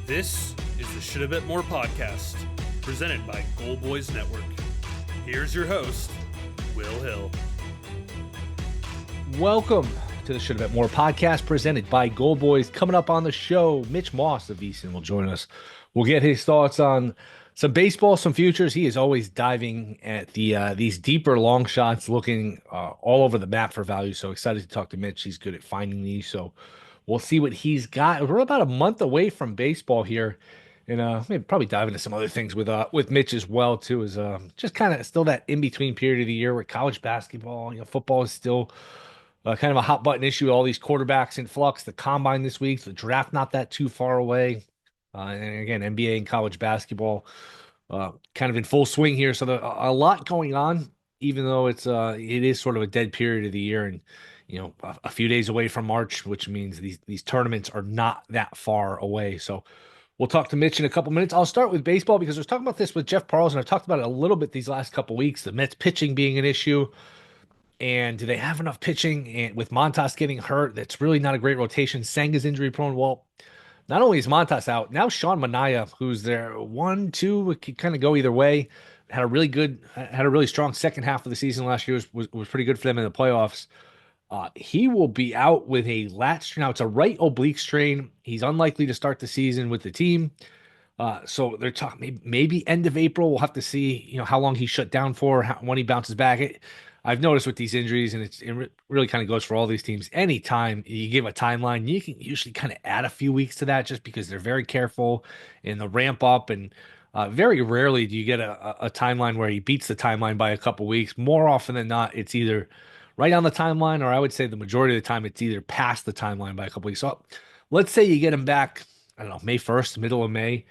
This is the Shoulda Bet More podcast, presented by Goal Boys Network. Here's your host, Will Hill. Welcome to the Shoulda Bet More podcast, presented by Goal Boys. Coming up on the show, Mitch Moss of VSiN will join us. We'll get his thoughts on some baseball, some futures. He is always diving at these deeper long shots, looking all over the map for value. So excited to talk to Mitch. He's good at finding these. So we'll see what he's got. We're about a month away from baseball here, and maybe probably dive into some other things with Mitch as well too. Is just kind of still that in between period of the year where college basketball, football is still kind of a hot button issue. All these quarterbacks in flux. The combine this week, the draft not that too far away. And again, NBA and college basketball kind of in full swing here. So a lot going on, even though it is sort of a dead period of the year, and a few days away from March, which means these tournaments are not that far away. So we'll talk to Mitch in a couple minutes. I'll start with baseball because I was talking about this with Jeff Parles, and I've talked about it a little bit these last couple weeks. The Mets pitching being an issue. And do they have enough pitching? And with Montas getting hurt, that's really not a great rotation. Senga's injury prone. Well, not only is Montas out, now Sean Manaea, who's there 1-2, it could kind of go either way. Had a really strong second half of the season last year. Was pretty good for them in the playoffs. He will be out with a lat strain. Now it's a right oblique strain. He's unlikely to start the season with the team. So they're talking maybe end of April. We'll have to see, how long he's shut down for, when he bounces back. I've noticed with these injuries, and it really kind of goes for all these teams. Anytime you give a timeline, you can usually kind of add a few weeks to that, just because they're very careful in the ramp up. And very rarely do you get a timeline where he beats the timeline by a couple weeks. More often than not, it's either right on the timeline, or I would say the majority of the time, it's either past the timeline by a couple weeks. So let's say you get him back, I don't know, May 1st, middle of May.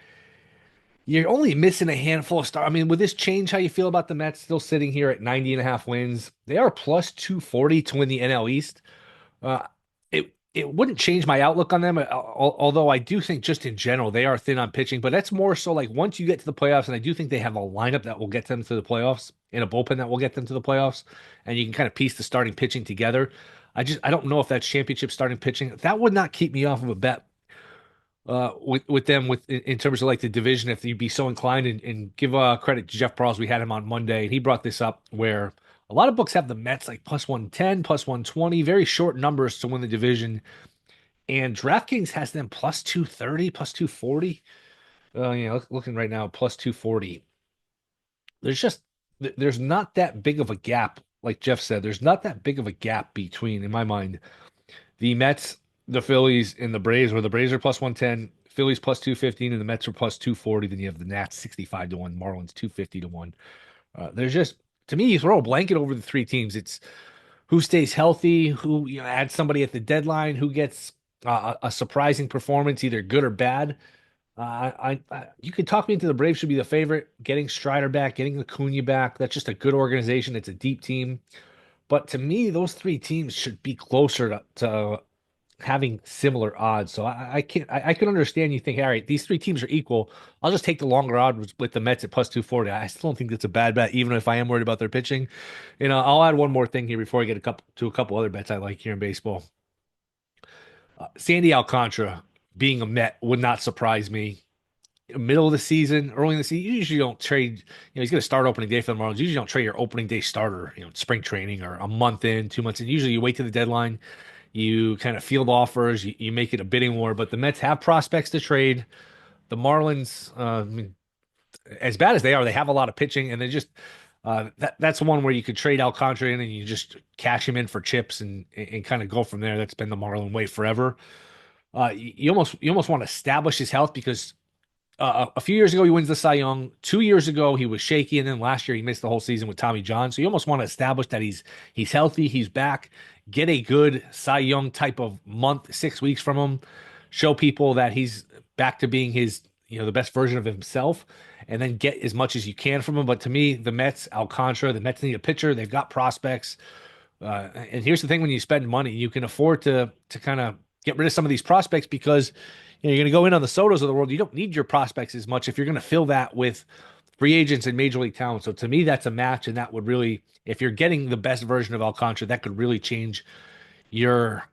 You're only missing a handful of stars. I mean, would this change how you feel about the Mets still sitting here at 90.5 wins? They are plus 240 to win the NL East. Uh, it wouldn't change my outlook on them, although I do think just in general they are thin on pitching. But that's more so like once you get to the playoffs, and I do think they have a lineup that will get them to the playoffs and a bullpen that will get them to the playoffs, and you can kind of piece the starting pitching together. I don't know if that's championship starting pitching. That would not keep me off of a bet with them in terms of like the division, if you'd be so inclined, and give credit to Jeff Parles. We had him on Monday, and he brought this up where a lot of books have the Mets like plus 110, plus 120, very short numbers to win the division. And DraftKings has them plus 230, plus 240. Looking right now, plus 240. There's not that big of a gap. Like Jeff said, there's not that big of a gap between, in my mind, the Mets, the Phillies, and the Braves, where the Braves are plus 110, Phillies plus 215, and the Mets are plus 240. Then you have the Nats 65 to 1, Marlins 250 to 1. There's just, to me, you throw a blanket over the three teams. It's who stays healthy, who adds somebody at the deadline, who gets a surprising performance, either good or bad. You could talk me into the Braves should be the favorite. Getting Strider back, getting Acuna back, that's just a good organization. It's a deep team. But to me, those three teams should be closer to having similar odds. So I can understand you think, all right, these three teams are equal. I'll just take the longer odds with the Mets at plus 240. I still don't think that's a bad bet, even if I am worried about their pitching. I'll add one more thing here before I get a couple other bets I like here in baseball. Sandy Alcantara being a Met would not surprise me. Middle of the season, early in the season, you usually don't trade. He's going to start opening day for the Marlins. You usually don't trade your opening day starter, spring training or a month in, 2 months in. Usually you wait to the deadline. You kind of field offers, you make it a bidding war, but the Mets have prospects to trade. The Marlins, I mean, as bad as they are, they have a lot of pitching, and they just that's one where you could trade Alcantara in and you just cash him in for chips and kind of go from there. That's been the Marlin way forever. You almost want to establish his health because a few years ago he wins the Cy Young. 2 years ago he was shaky, and then last year he missed the whole season with Tommy John. So you almost want to establish that he's healthy, he's back. Get a good Cy Young type of month, 6 weeks from him. Show people that he's back to being his, the best version of himself, and then get as much as you can from him. But to me, the Mets, the Mets need a pitcher. They've got prospects. And here's the thing: when you spend money, you can afford to kind of get rid of some of these prospects because you're going to go in on the Sotos of the world. You don't need your prospects as much if you're going to fill that with free agents and major league talent. So to me, that's a match, and that would really, if you're getting the best version of Alcantara, that could really change your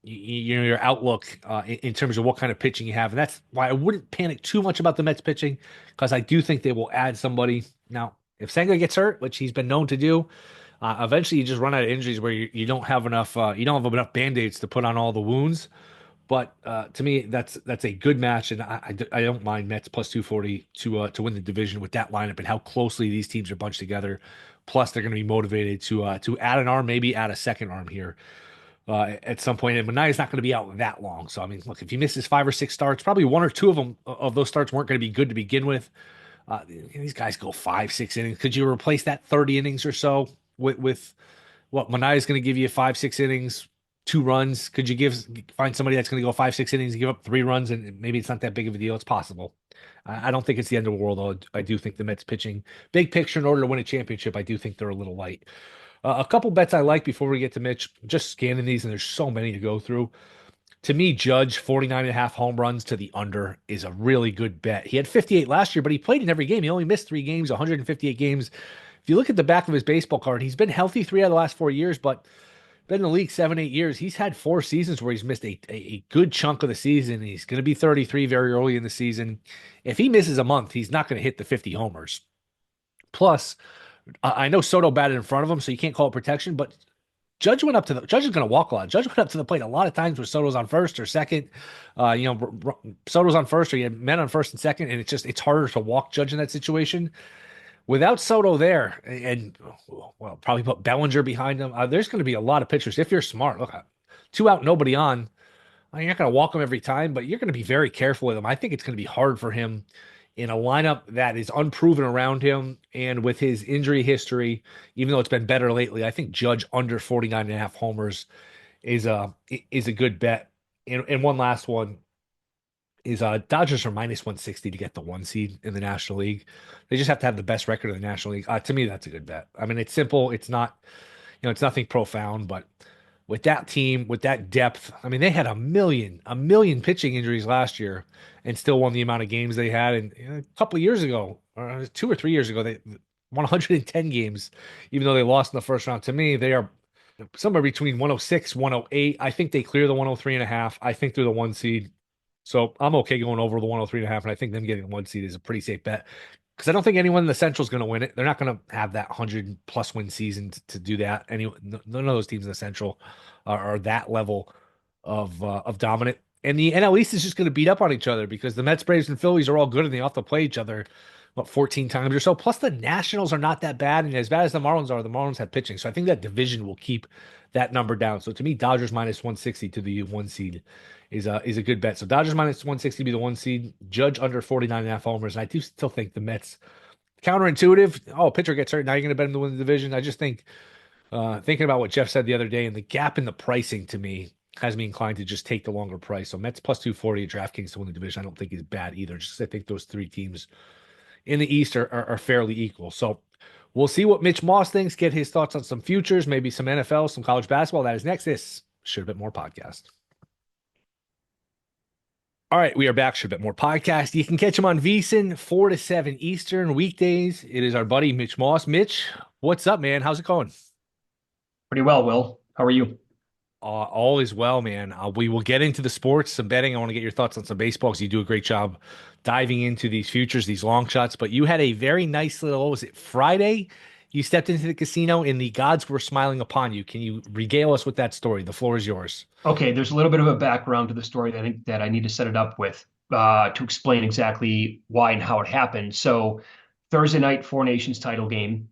your outlook in terms of what kind of pitching you have. And that's why I wouldn't panic too much about the Mets pitching, because I do think they will add somebody. Now, if Senga gets hurt, which he's been known to do, eventually you just run out of injuries where you don't have enough you don't have enough band-aids to put on all the wounds. But to me, that's a good match, and I don't mind Mets plus 240 to win the division with that lineup and how closely these teams are bunched together. Plus, they're going to be motivated to add an arm, maybe add a second arm here at some point. And Manaea's not going to be out that long. So, I mean, look, if he misses 5 or 6 starts, probably one or two of them of those starts weren't going to be good to begin with. These guys go 5, 6 innings. Could you replace that 30 innings or so with what Manaea's going to give you 5, 6 innings, 2 runs? Could you find somebody that's going to go 5, 6 innings and give up 3 runs, and maybe it's not that big of a deal? It's possible. I don't think it's the end of the world, though. I do think the Mets pitching, big picture, in order to win a championship, I do think they're a little light. A couple bets I like before we get to Mitch, just scanning these, and there's so many to go through. To me, Judge, 49.5 home runs to the under is a really good bet. He had 58 last year, but he played in every game. He only missed 3 games, 158 games. If you look at the back of his baseball card, he's been healthy 3 out of the last 4 years, but been in the league 7, 8 years. He's had 4 seasons where he's missed a good chunk of the season. He's going to be 33 very early in the season. If he misses a month, he's not going to hit the 50 homers. Plus, I know Soto batted in front of him, so you can't call it protection, but Judge is going to walk a lot. Judge went up to the plate a lot of times where Soto's on first or second. Soto's on first, or you had men on first and second, and it's harder to walk Judge in that situation. Without Soto there, and well, probably put Bellinger behind him, there's going to be a lot of pitchers. If you're smart, look, 2 out, nobody on. You're not going to walk him every time, but you're going to be very careful with him. I think it's going to be hard for him in a lineup that is unproven around him, and with his injury history, even though it's been better lately, I think Judge under 49.5 homers is a good bet. And one last one is Dodgers are minus 160 to get the 1 seed in the National League. They just have to have the best record in the National League. To me, that's a good bet. I mean, it's simple. It's not, it's nothing profound, but with that team, with that depth, I mean, they had a million pitching injuries last year and still won the amount of games they had. And a couple of years ago, or 2 or 3 years ago, they won 110 games, even though they lost in the first round. To me, they are somewhere between 106, 108. I think they clear the 103.5. I think they're the 1 seed. So I'm okay going over the 103.5, and I think them getting the 1 seed is a pretty safe bet, because I don't think anyone in the Central is going to win it. They're not going to have that 100+ win season to do that. None of those teams in the Central are that level of dominant. And the NL East is just going to beat up on each other, because the Mets, Braves, and Phillies are all good, and they have to play each other 14 times or so. Plus, the Nationals are not that bad, and as bad as the Marlins are, the Marlins have pitching. So I think that division will keep that number down. So to me, Dodgers minus 160 to the 1 seed is a good bet. So Dodgers minus 160 to be the 1 seed. Judge under 49.5 homers. And I do still think the Mets, counterintuitive. Oh, pitcher gets hurt, now you're going to bet him to win the division. I just think, thinking about what Jeff said the other day, and the gap in the pricing to me has me inclined to just take the longer price. So Mets plus 240 at DraftKings to win the division, I don't think is bad either. Just I think those 3 teams in the East are fairly equal. So we'll see what Mitch Moss thinks, get his thoughts on some futures, maybe some NFL, some college basketball. That is next. This Shoulda Bet More podcast. All right, we are back. Shoulda Bet More podcast. You can catch him on VSiN 4 to 7 Eastern weekdays. It is our buddy Mitch Moss. Mitch, what's up, man? How's it going? Pretty well, Will. How are you? All is well, man. We will get into the sports, some betting. I want to get your thoughts on some baseball, because you do a great job diving into these futures, these long shots. But you had a very nice little, what was it, Friday? You stepped into the casino and the gods were smiling upon you. Can you regale us with that story? The floor is yours. Okay, there's a little bit of a background to the story that I need to set it up with to explain exactly why and how it happened. So Thursday night, Four Nations title game.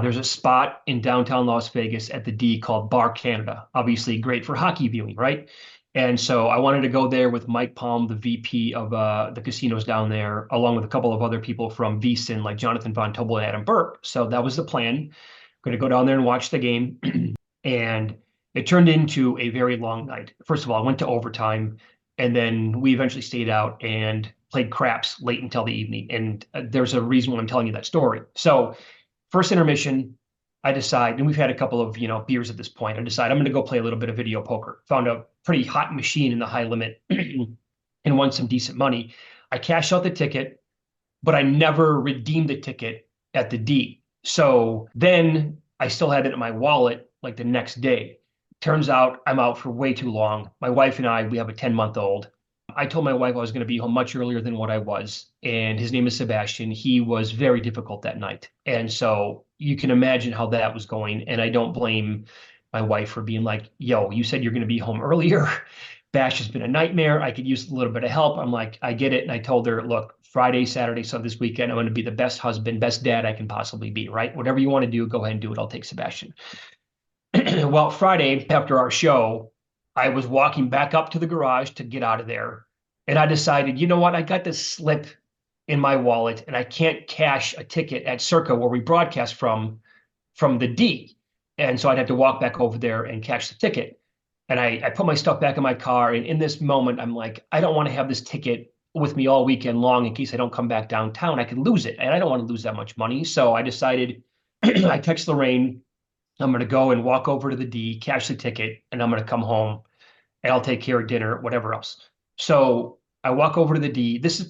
There's a spot in downtown Las Vegas at the D called Bar Canada. Obviously great for hockey viewing, right? And so I wanted to go there with Mike Palm, the VP of the casinos down there, along with a couple of other people from VSiN, like Jonathan Von Tobel and Adam Burke. So that was the plan. Going to go down there and watch the game. And it turned into a very long night. First of all, I went to overtime, and then we eventually stayed out and played craps late until the evening. And there's a reason why I'm telling you that story. So first intermission, I decide, and we've had a couple of beers at this point. I decide I'm going to go play a little bit of video poker. Found a pretty hot machine in the high limit and won some decent money. I cashed out the ticket, but I never redeemed the ticket at the D. So then I still had it in my wallet like the next day. Turns out I'm out for way too long. My wife and we have a 10-month-old. I told my wife I was going to be home much earlier than what I was. And his name is Sebastian. He was very difficult that night. And so you can imagine how that was going. And I don't blame my wife for being like, yo, you said you're going to be home earlier. Bash has been a nightmare. I could use a little bit of help. I'm like, I get it. And I told her, look, Friday, Saturday, so this weekend, I'm going to be the best husband, best dad I can possibly be, right? Whatever you want to do, go ahead and do it. I'll take Sebastian. Well, Friday after our show, I was walking back up to the garage to get out of there. And I decided, you know what? I got this slip in my wallet and I can't cash a ticket at Circa where we broadcast from the D. And so I'd have to walk back over there and cash the ticket. And I put my stuff back in my car. And in this moment, I'm like, I don't want to have this ticket with me all weekend long in case I don't come back downtown. I could lose it. And I don't want to lose that much money. So I decided, I text Lorraine, I'm going to go and walk over to the D, cash the ticket, and I'm going to come home and I'll take care of dinner, whatever else. So I walk over to the D. This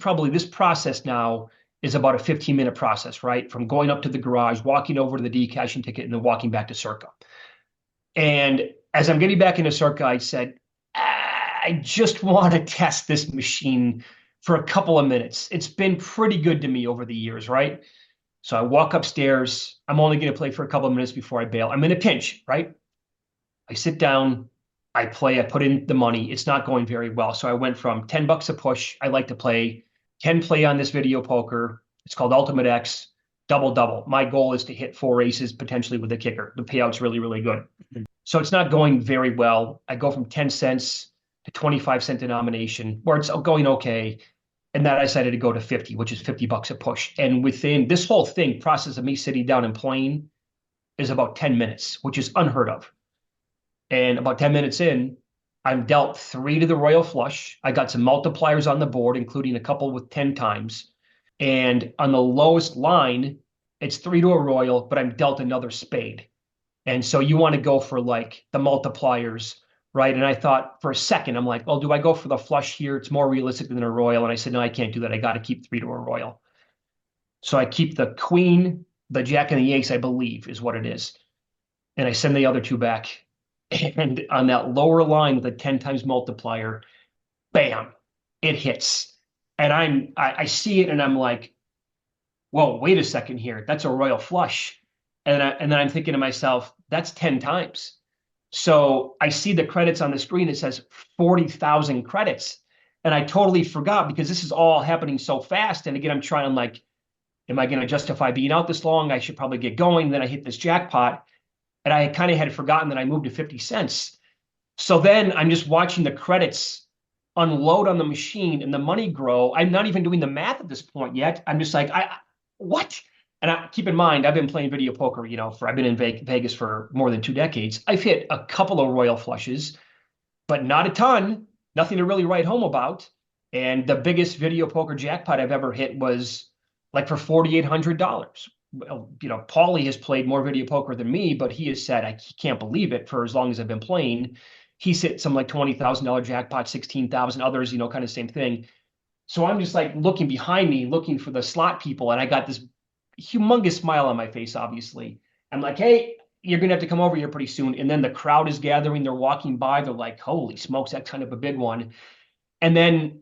process now is about a 15-minute process, right? From going up to the garage, walking over to the D, cashing ticket, and then walking back to Circa. And as I'm getting back into Circa, I said, I just want to test this machine for a couple of minutes. It's been pretty good to me over the years, right? So I walk upstairs. I'm only going to play for a couple of minutes before I bail. I'm in a pinch, right? I sit down, I play, I put in the money. It's not going very well. So I went from $10 a push. I like to play 10 play on this video poker. It's called Ultimate X, double. My goal is to hit 4 aces, potentially with a kicker. The payout's really, really good. So it's not going very well. I go from 10 cents to 25-cent denomination, where it's going okay. And then I decided to go to 50, which is $50 a push. And within this whole thing, process of me sitting down and playing is about 10 minutes, which is unheard of. And about 10 minutes in, I'm dealt 3 to the royal flush. I got some multipliers on the board, including a couple with 10 times. And on the lowest line, it's 3 to a royal, but I'm dealt another spade. And so you want to go for like the multipliers, right? And I thought for a second, I'm like, well, do I go for the flush here? It's more realistic than a royal. And I said, no, I can't do that. I got to keep 3 to a royal. So I keep the queen, the jack, and the ace, I believe is what it is. And I send the other 2 back. And on that lower line with a 10 times multiplier, bam, it hits. And I see it and I'm like, whoa, wait a second here. That's a royal flush. And then I'm thinking to myself, that's 10 times. So I see the credits on the screen. It says 40,000 credits. And I totally forgot because this is all happening so fast. And again, I'm like, am I going to justify being out this long? I should probably get going. Then I hit this jackpot. And I kind of had forgotten that I moved to 50 cents. So then I'm just watching the credits unload on the machine and the money grow. I'm not even doing the math at this point yet. I'm just like, what? And keep in mind, I've been playing video poker, I've been in Vegas for more than 2 decades. I've hit a couple of royal flushes, but not a ton, nothing to really write home about. And the biggest video poker jackpot I've ever hit was like for $4,800. Well, Paulie has played more video poker than me, but he has said, I can't believe it for as long as I've been playing. He's hit some like $20,000 jackpot, 16,000, others, kind of same thing. So I'm just like looking behind me, looking for the slot people. And I got this humongous smile on my face, obviously. I'm like, hey, you're going to have to come over here pretty soon. And then the crowd is gathering. They're walking by. They're like, holy smokes, that's kind of a big one. And then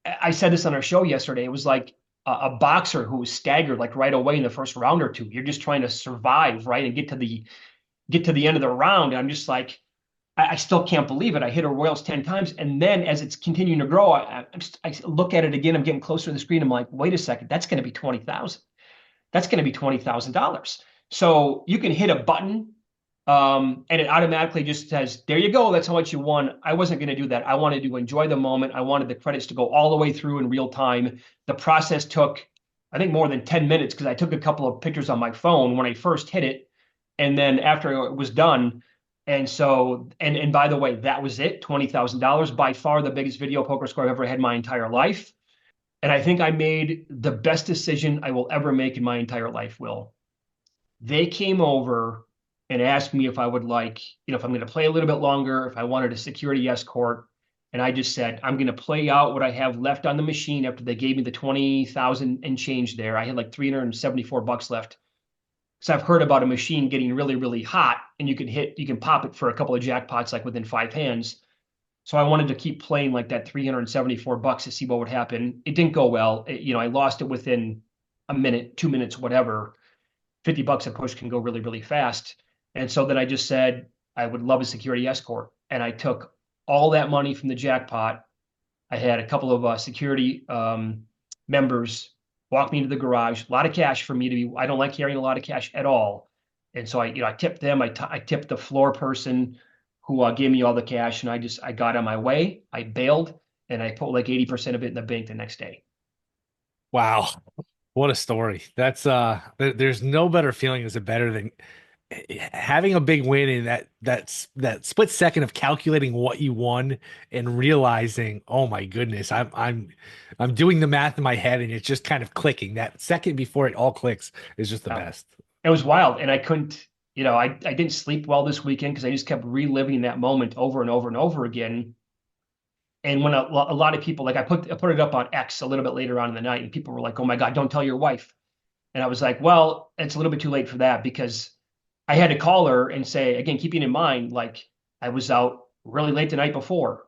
I said this on our show yesterday. It was like a boxer who was staggered like right away in the first round or two. You're just trying to survive, right? And get to the end of the round. And I'm just like, I still can't believe it. I hit a royals 10 times. And then as it's continuing to grow, I look at it again. I'm getting closer to the screen. I'm like, wait a second, that's going to be 20,000. That's going to be $20,000. So you can hit a button and it automatically just says, there you go. That's how much you won. I wasn't going to do that. I wanted to enjoy the moment. I wanted the credits to go all the way through in real time. The process took, I think, more than 10 minutes because I took a couple of pictures on my phone when I first hit it. And then after it was done. And so, and by the way, that was it, $20,000, by far the biggest video poker score I've ever had in my entire life. And I think I made the best decision I will ever make in my entire life, Will. They came over and asked me if I would like, if I'm going to play a little bit longer, if I wanted a security escort. And I just said, I'm going to play out what I have left on the machine after they gave me the 20,000 and change there. I had like $374 left. I've heard about a machine getting really, really hot and you can pop it for a couple of jackpots like within 5 hands. So I wanted to keep playing like that $374 to see what would happen. It didn't go well. I lost it within a minute, 2 minutes, whatever. $50 a push can go really, really fast. And so then I just said, I would love a security escort. And I took all that money from the jackpot. I had a couple of security members walk me into the garage. A lot of cash for me to be. I don't like carrying a lot of cash at all. And so I tipped them. I tipped the floor person who gave me all the cash, and I got on my way. I bailed, and I put like 80% of it in the bank the next day. Wow. What a story. That's there's no better feeling as a better than having a big win in that split second of calculating what you won and realizing, oh my goodness, I'm doing the math in my head and it's just kind of clicking. That second before it all clicks is just the best. It was wild, and I couldn't, I didn't sleep well this weekend because I just kept reliving that moment over and over and over again. And when a lot of people, like I put it up on X a little bit later on in the night, and people were like, "Oh my God, don't tell your wife." And I was like, "Well, it's a little bit too late for that because I had to call her and say, again, keeping in mind, like I was out really late the night before,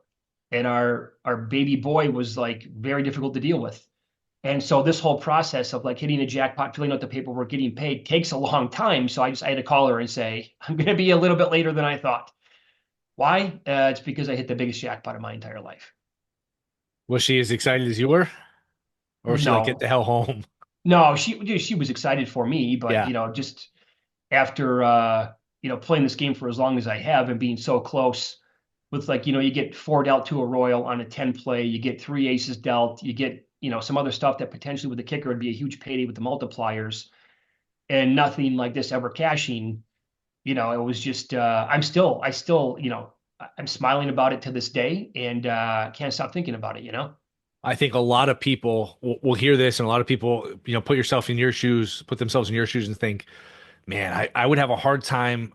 and our baby boy was like very difficult to deal with. And so this whole process of like hitting a jackpot, filling out the paperwork, getting paid takes a long time. So I had to call her and say, I'm going to be a little bit later than I thought. Why? It's because I hit the biggest jackpot of my entire life. Was she as excited as you were? Or was she like, get No, the hell home? no, she was excited for me, but Yeah. just after playing this game for as long as I have and being so close with like, you get four dealt to a royal on a 10 play, you get three aces dealt, you get, some other stuff that potentially with the kicker would be a huge payday with the multipliers, and nothing like this ever cashing. It was just I'm smiling about it to this day, and can't stop thinking about it. I think a lot of people will hear this and a lot of people, put themselves in your shoes and think, man, I would have a hard time.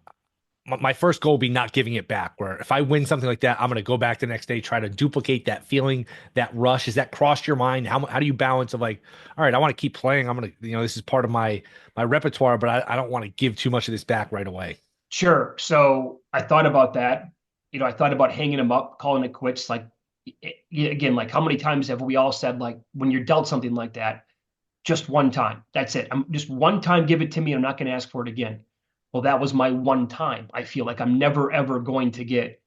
My first goal would be not giving it back. Where if I win something like that, I'm going to go back the next day, try to duplicate that feeling, that rush. Has that crossed your mind? How do you balance of like, all right, I want to keep playing. I'm going to, this is part of my repertoire, but I don't want to give too much of this back right away. Sure. So I thought about that. I thought about hanging him up, calling it quits. Like, again, like how many times have we all said, like, when you're dealt something like that, just one time, that's it. I'm just one time, give it to me. I'm not going to ask for it again. Well, that was my one time. I feel like I'm never, ever going to get,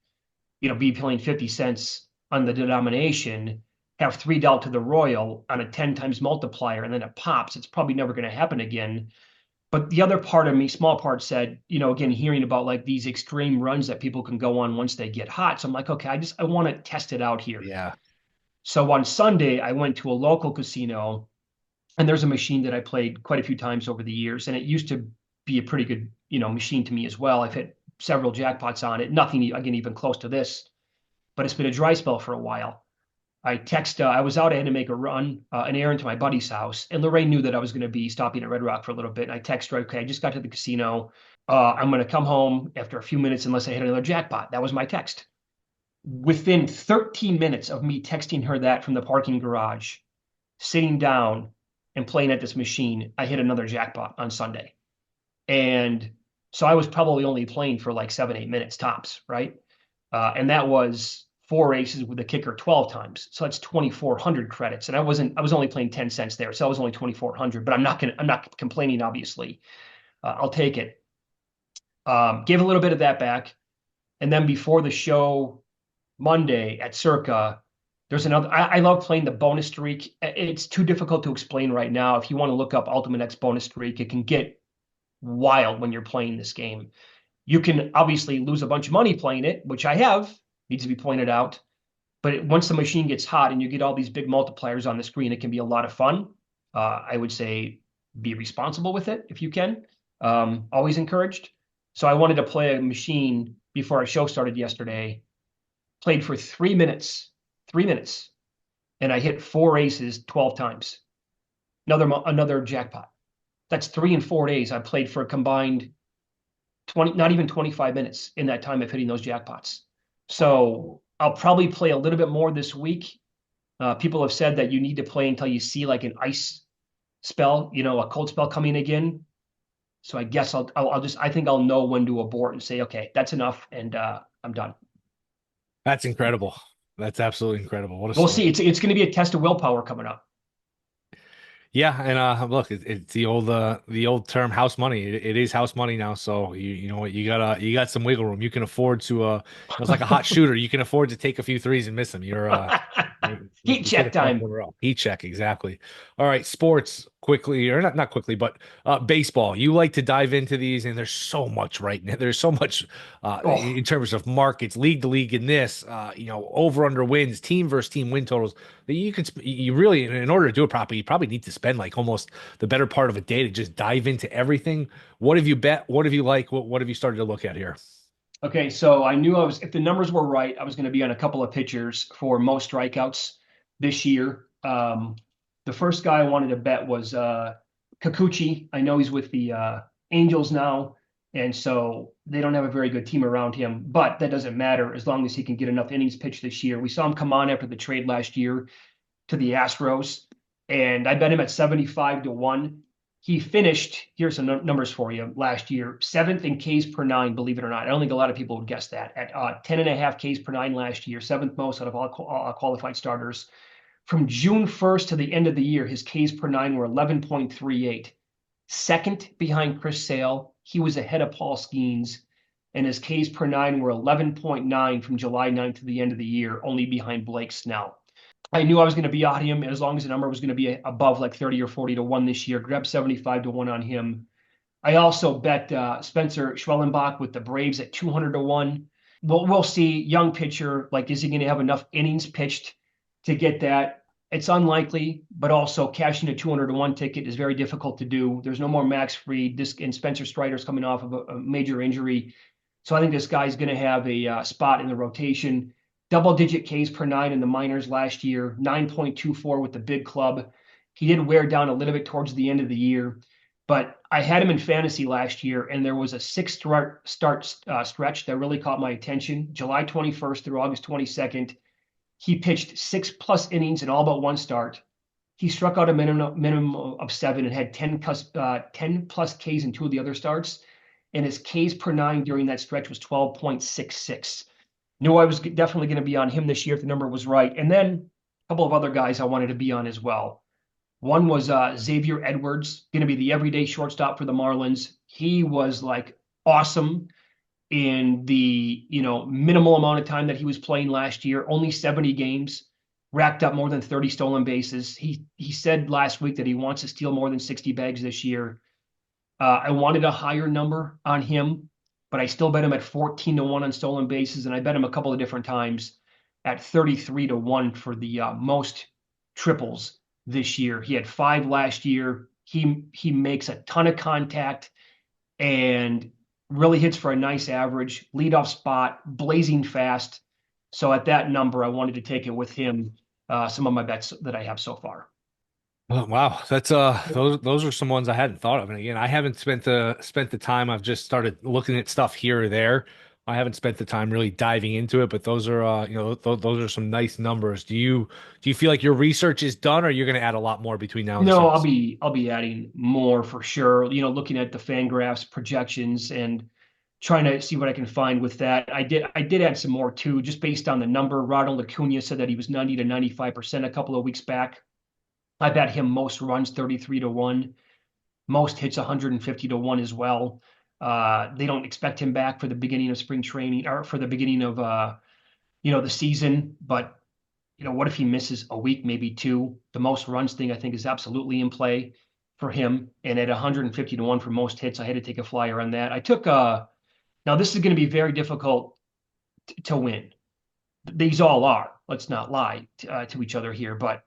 be paying 50 cents on the denomination, have three dealt to the royal on a 10 times multiplier, and then it pops. It's probably never going to happen again. But the other part of me, small part, said, again, hearing about like these extreme runs that people can go on once they get hot. So I'm like, okay, I want to test it out here. Yeah. So on Sunday, I went to a local casino, and there's a machine that I played quite a few times over the years, and it used to be a pretty good, machine to me as well. I've hit several jackpots on it. Nothing, again, even close to this, but it's been a dry spell for a while. I was out, I had to make a run, an errand to my buddy's house. And Lorraine knew that I was going to be stopping at Red Rock for a little bit. And I texted her, okay, I just got to the casino. I'm going to come home after a few minutes unless I hit another jackpot. That was my text. Within 13 minutes of me texting her that from the parking garage, sitting down and playing at this machine, I hit another jackpot on Sunday. And so I was probably only playing for like 7-8 minutes tops, right? And that was four aces with the kicker 12 times. So that's 2,400 credits. And I was only playing 10 cents there. So I was only 2,400, but I'm not complaining, obviously. I'll take it. Gave a little bit of that back. And then before the show Monday at Circa, there's another, I love playing the bonus streak. It's too difficult to explain right now. If you want to look up Ultimate X bonus streak, it can get wild when you're playing this game. You can obviously lose a bunch of money playing it, which I have, needs to be pointed out. But once the machine gets hot and you get all these big multipliers on the screen, it can be a lot of fun. I would say be responsible with it if you can. Always encouraged. So I wanted to play a machine before our show started yesterday. Played for 3 minutes, and I hit four aces 12 times. Another jackpot. That's 3 and 4 days. I played for a combined 20, not even 25 minutes in that time of hitting those jackpots. So I'll probably play a little bit more this week. People have said that you need to play until you see like an ice spell, a cold spell coming again. So I guess I'll just I think I'll know when to abort and say, okay, that's enough, and I'm done. That's incredible. That's absolutely incredible. What a We'll see. story. It's going to be a test of willpower coming up. Yeah, and look, it's the old term house money. It is house money now, so you know what, you got some wiggle room. You can afford to it's like a hot shooter. You can afford to take a few threes and miss them. Heat You hit a check couple time. in a row. Heat check, exactly. All right, sports quickly, or not quickly, but baseball. You like to dive into these, and there's so much right now. There's so much Oh, in terms of markets, league to league in this, over under wins, team versus team win totals. You really, in order to do it properly, you probably need to spend like almost the better part of a day to just dive into everything. What have you bet? What have you like? What have you started to look at here? okay. So I knew if the numbers were right, I was going to be on a couple of pitchers for most strikeouts this year. The first guy I wanted to bet was Kikuchi. I know he's with the Angels now, and so they don't have a very good team around him, but that doesn't matter as long as he can get enough innings pitched this year. We saw him come on after the trade last year to the Astros, and I bet him at 75 to 1. He finished, here's some numbers for you, last year, seventh in Ks per nine, believe it or not. I don't think a lot of people would guess that. At 10 and a half Ks per nine last year, seventh most out of all qualified starters. From June 1st to the end of the year, his Ks per nine were 11.38. Second behind Chris Sale. He was ahead of Paul Skeens, and his Ks per nine were 11.9 from July 9th to the end of the year, only behind Blake Snell. I knew I was going to be on him as long as the number was going to be above like 30 or 40 to 1 this year. Grab 75 to 1 on him. I also bet Spencer Schwellenbach with the Braves at 200 to 1. We'll see. Young pitcher, like, is he going to have enough innings pitched to get that? It's unlikely, but also cashing a 200 to 1 ticket is very difficult to do. There's no more Max Fried. And Spencer Strider's coming off of a major injury. So I think this guy's going to have a spot in the rotation. Double-digit Ks per nine in the minors last year, 9.24 with the big club. He did wear down a little bit towards the end of the year, but I had him in fantasy last year, and there was a six-start stretch that really caught my attention. July 21st through August 22nd, he pitched 6+ innings in all but one start. He struck out a minimum of 7 and had 10 plus Ks in 2 of the other starts, and his Ks per nine during that stretch was 12.66. Knew I was definitely going to be on him this year if the number was right. And then a couple of other guys I wanted to be on as well. One was Xavier Edwards, going to be the everyday shortstop for the Marlins. He was like awesome in the minimal amount of time that he was playing last year. Only 70 games, racked up more than 30 stolen bases. He said last week that he wants to steal more than 60 bags this year. I wanted a higher number on him, but I still bet him at 14 to 1 on stolen bases, and I bet him a couple of different times at 33 to 1 for the most triples this year. He had 5 last year. He makes a ton of contact and really hits for a nice average, leadoff spot, blazing fast. So at that number, I wanted to take it with him. Some of my bets that I have so far. Oh, wow, that's those are some ones I hadn't thought of. And again, I haven't spent the time. I've just started looking at stuff here or there. I haven't spent the time really diving into it, but those are those are some nice numbers. Do you feel like your research is done, or you're going to add a lot more between now and the No, start? I'll be adding more for sure. Looking at the fan graphs, projections, and trying to see what I can find with that. I did add some more too, just based on the number. Ronald Acuna said that he was 90 to 95% a couple of weeks back. I bet him most runs 33 to 1, most hits 150 to 1 as well. They don't expect him back for the beginning of spring training or for the beginning of the season, but what if he misses a week, maybe 2? The most runs thing I think is absolutely in play for him. And at 150 to 1 for most hits, I had to take a flyer on that. I took now this is going to be very difficult to win. These all are. Let's not lie to each other here, but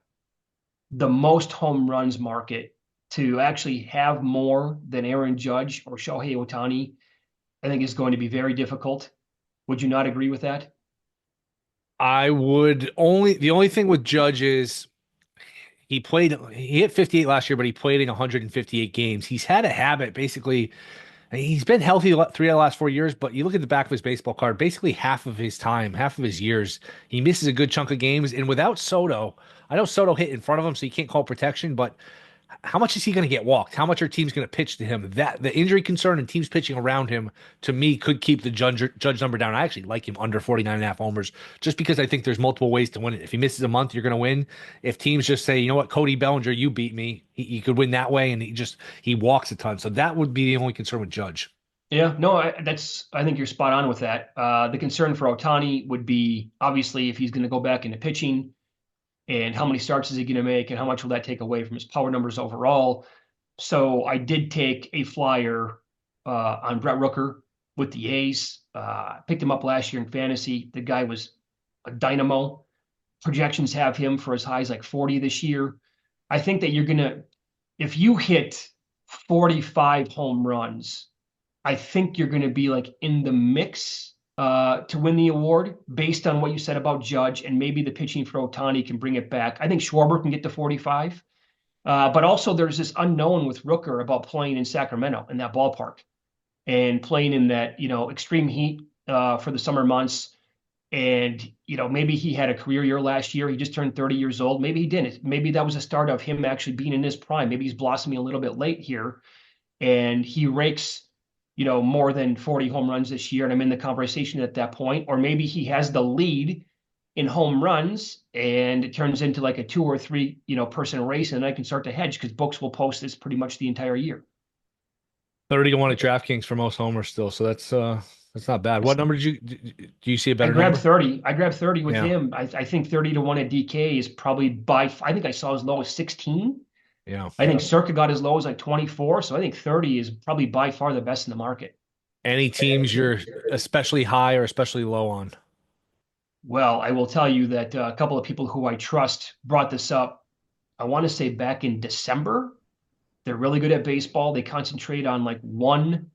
the most home runs market to actually have more than Aaron Judge or Shohei Ohtani, I think is going to be very difficult. Would you not agree with that? I would the only thing with Judge is he hit 58 last year, but he played in 158 games. He's had a habit basically. He's been healthy 3 of the last 4 years, but you look at the back of his baseball card, basically half of his time, half of his years, he misses a good chunk of games. And without Soto, I know Soto hit in front of him, so you can't call protection, but how much is he going to get walked? How much are teams going to pitch to him? That the injury concern and teams pitching around him, to me, could keep the judge number down. I actually like him under 49.5 homers just because I think there's multiple ways to win it. If he misses a month, you're going to win. If teams just say, you know what, Cody Bellinger, you beat me, he could win that way, and he walks a ton. So that would be the only concern with Judge. Yeah, no, I think you're spot on with that. The concern for Ohtani would be obviously if he's going to go back into pitching and how many starts is he going to make and how much will that take away from his power numbers overall. So I did take a flyer on Brett Rooker with the A's. Picked him up last year in fantasy. The guy was a dynamo. Projections have him for as high as like 40 this year. I think that if you hit 45 home runs, I think you're going to be like in the mix to win the award based on what you said about Judge and maybe the pitching for Ohtani can bring it back. I think Schwarber can get to 45. But also there's this unknown with Rooker about playing in Sacramento in that ballpark and playing in that, extreme heat for the summer months. And, maybe he had a career year last year. He just turned 30 years old. Maybe he didn't. Maybe that was a start of him actually being in his prime. Maybe he's blossoming a little bit late here and he rakes, more than 40 home runs this year. And I'm in the conversation at that point. Or maybe he has the lead in home runs and it turns into like a 2 or 3, person race. And I can start to hedge because books will post this pretty much the entire year. 30 to 1 at DraftKings for most homers still. So that's not bad. What number do you see a better I grabbed number? 30. I grabbed 30 with him. I think 30 to 1 at DK is probably I think I saw as low as 16. Yeah. I think Circa got as low as like 24. So I think 30 is probably by far the best in the market. Any teams you're especially high or especially low on? Well, I will tell you that a couple of people who I trust brought this up. I want to say back in December. They're really good at baseball. They concentrate on like one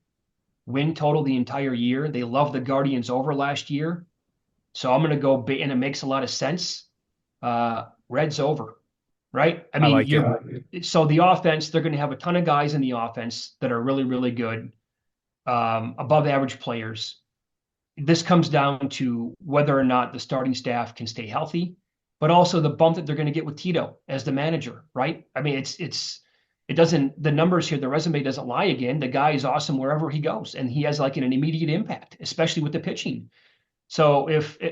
win total the entire year. They love the Guardians over last year. So I'm going to go, and it makes a lot of sense. Reds over, right? I mean, so the offense, they're going to have a ton of guys in the offense that are really, really good, above average players. This comes down to whether or not the starting staff can stay healthy, but also the bump that they're going to get with Tito as the manager, right? I mean, the numbers here, the resume doesn't lie again. The guy is awesome wherever he goes, and he has like an immediate impact, especially with the pitching. So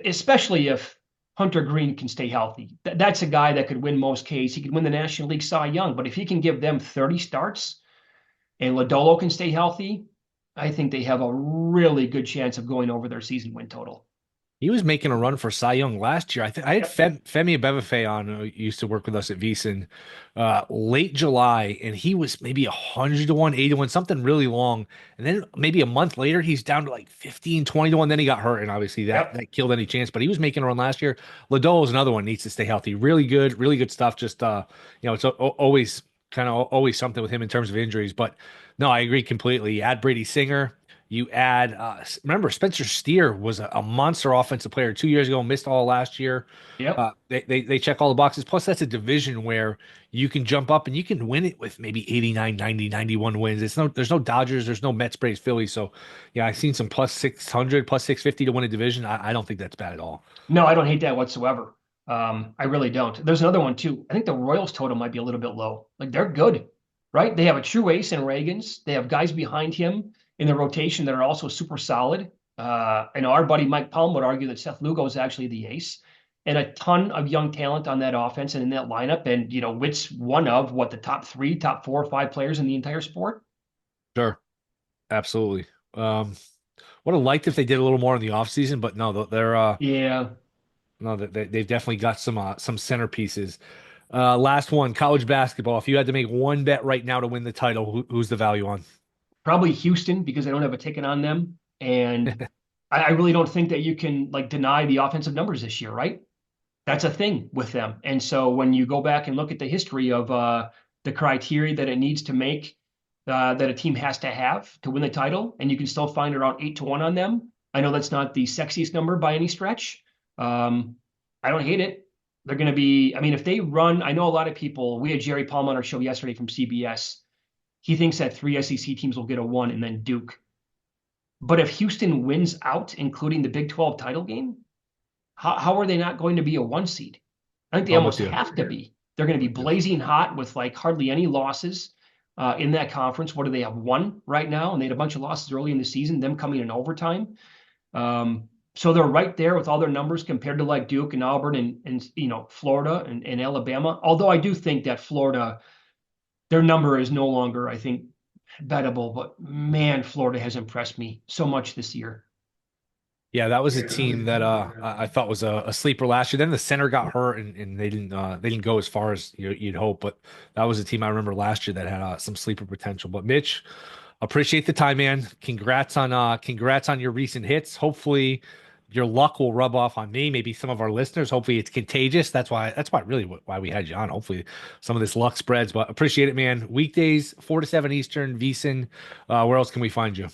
especially if Hunter Green can stay healthy, that's a guy that could win most Ks. He could win the National League Cy Young, but if he can give them 30 starts and Lodolo can stay healthy, I think they have a really good chance of going over their season win total. He was making a run for Cy Young last year. I had Femi Abebefe on, who used to work with us at VSiN, late July, and he was maybe 100 to 1, 80 to 1, something really long. And then maybe a month later, he's down to like 15, 20 to 1. Then he got hurt, and obviously that killed any chance. But he was making a run last year. Lodolo is another one, needs to stay healthy. Really good stuff. Just it's always something with him in terms of injuries. But no, I agree completely. You add Brady Singer. You add, remember, Spencer Steer was a monster offensive player 2 years ago, missed all last year. Yep. They check all the boxes. Plus, that's a division where you can jump up and you can win it with maybe 89, 90, 91 wins. There's no Dodgers, there's no Mets, Braves, Phillies. So, yeah, I've seen some plus 600, plus 650 to win a division. I don't think that's bad at all. No, I don't hate that whatsoever. I really don't. There's another one, too. I think the Royals total might be a little bit low. Like, they're good, right? They have a true ace in Reagans. They have guys behind him in the rotation that are also super solid. I know our buddy Mike Palm would argue that Seth Lugo is actually the ace, and a ton of young talent on that offense and in that lineup. And, Witt's one of the top 3, top 4 or 5 players in the entire sport. Sure. Absolutely. Would have liked if they did a little more in the offseason, but no, they're no, they've definitely got some centerpieces. Last one, college basketball. If you had to make one bet right now to win the title, who's the value on? Probably Houston, because I don't have a ticket on them. And I really don't think that you can deny the offensive numbers this year, right? That's a thing with them. And so when you go back and look at the history of the criteria that it needs to make, that a team has to have to win the title, and you can still find around 8 to 1 on them. I know that's not the sexiest number by any stretch. I don't hate it. They're going to be, if they run, I know a lot of people, we had Jerry Palm on our show yesterday from CBS. He thinks that 3 SEC teams will get a 1 and then Duke. But if Houston wins out, including the Big 12 title game, how are they not going to be a 1 seed? I think they almost have to be. They're going to be blazing hot with like hardly any losses in that conference. What do they have? One right now, and they had a bunch of losses early in the season, them coming in overtime. So they're right there with all their numbers compared to like Duke and Auburn and Florida and Alabama. Although I do think that Florida, their number is no longer, I think, bettable. But man, Florida has impressed me so much this year. Yeah, that was a team that I thought was a sleeper last year. Then the center got hurt and they didn't go as far as you'd hope. But that was a team I remember last year that had some sleeper potential. But Mitch, appreciate the time, man. Congrats on your recent hits. Hopefully your luck will rub off on me, maybe some of our listeners. Hopefully it's contagious. That's why really why we had you on. Hopefully some of this luck spreads. But appreciate it, man. Weekdays 4 to 7 Eastern, VSiN. Where else can we find you?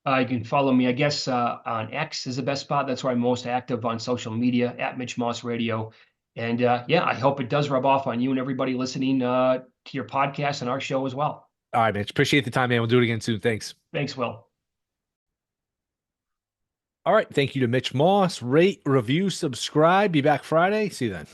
You can follow me, I guess, on X is the best spot. That's where I'm most active on social media, at Mitch Moss Radio. And yeah, I hope it does rub off on you and everybody listening to your podcast and our show as well. All right, Mitch. Appreciate the time, man. We'll do it again soon. Thanks. Thanks, Will. All right. Thank you to Mitch Moss. Rate, review, subscribe. Be back Friday. See you then.